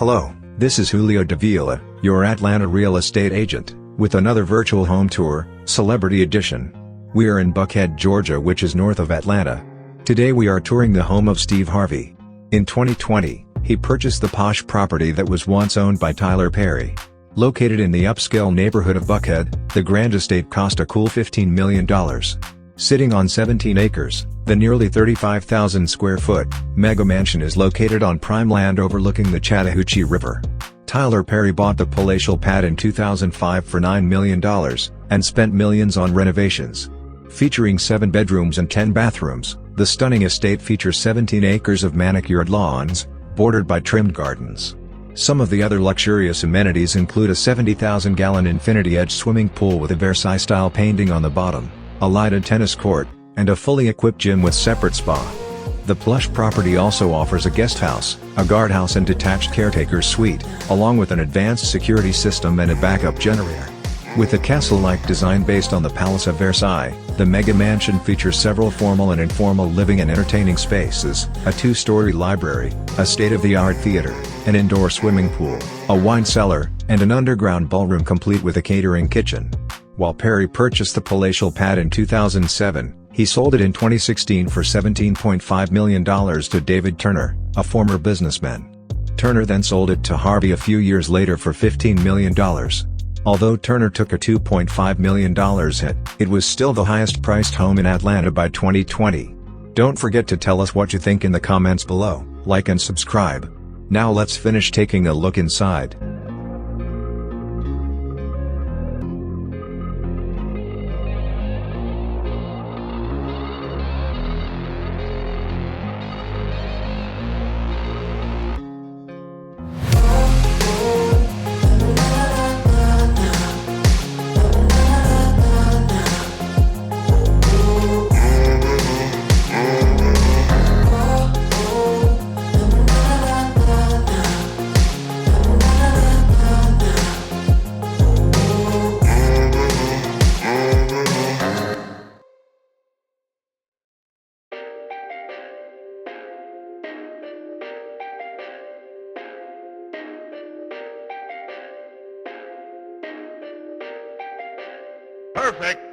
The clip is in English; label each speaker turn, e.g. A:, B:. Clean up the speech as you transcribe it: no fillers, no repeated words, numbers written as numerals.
A: Hello, this is Julio Davila, your Atlanta real estate agent, with another virtual home tour, Celebrity Edition. We are in Buckhead, Georgia, which is north of Atlanta. Today we are touring the home of Steve Harvey. In 2020, he purchased the posh property that was once owned by Tyler Perry. Located in the upscale neighborhood of Buckhead, the grand estate cost a cool $15 million. Sitting on 17 acres, the nearly 35,000 square foot mega mansion is located on prime land overlooking the Chattahoochee River. Tyler Perry bought the palatial pad in 2005 for $9 million, and spent millions on renovations. Featuring 7 bedrooms and 10 bathrooms, the stunning estate features 17 acres of manicured lawns, bordered by trimmed gardens. Some of the other luxurious amenities include a 70,000-gallon infinity-edge swimming pool with a Versailles-style painting on the bottom, a lighted tennis court, and a fully equipped gym with separate spa. The plush property also offers a guest house, a guardhouse and detached caretaker's suite, along with an advanced security system and a backup generator. With a castle-like design based on the Palace of Versailles, the mega mansion features several formal and informal living and entertaining spaces, a 2-story library, a state-of-the-art theater, an indoor swimming pool, a wine cellar, and an underground ballroom complete with a catering kitchen. While Perry purchased the palatial pad in 2007, he sold it in 2016 for $17.5 million to David Turner, a former businessman. Turner then sold it to Harvey a few years later for $15 million. Although Turner took a $2.5 million hit, it was still the highest-priced home in Atlanta by 2020. Don't forget to tell us what you think in the comments below, like and subscribe. Now let's finish taking a look inside.
B: Perfect.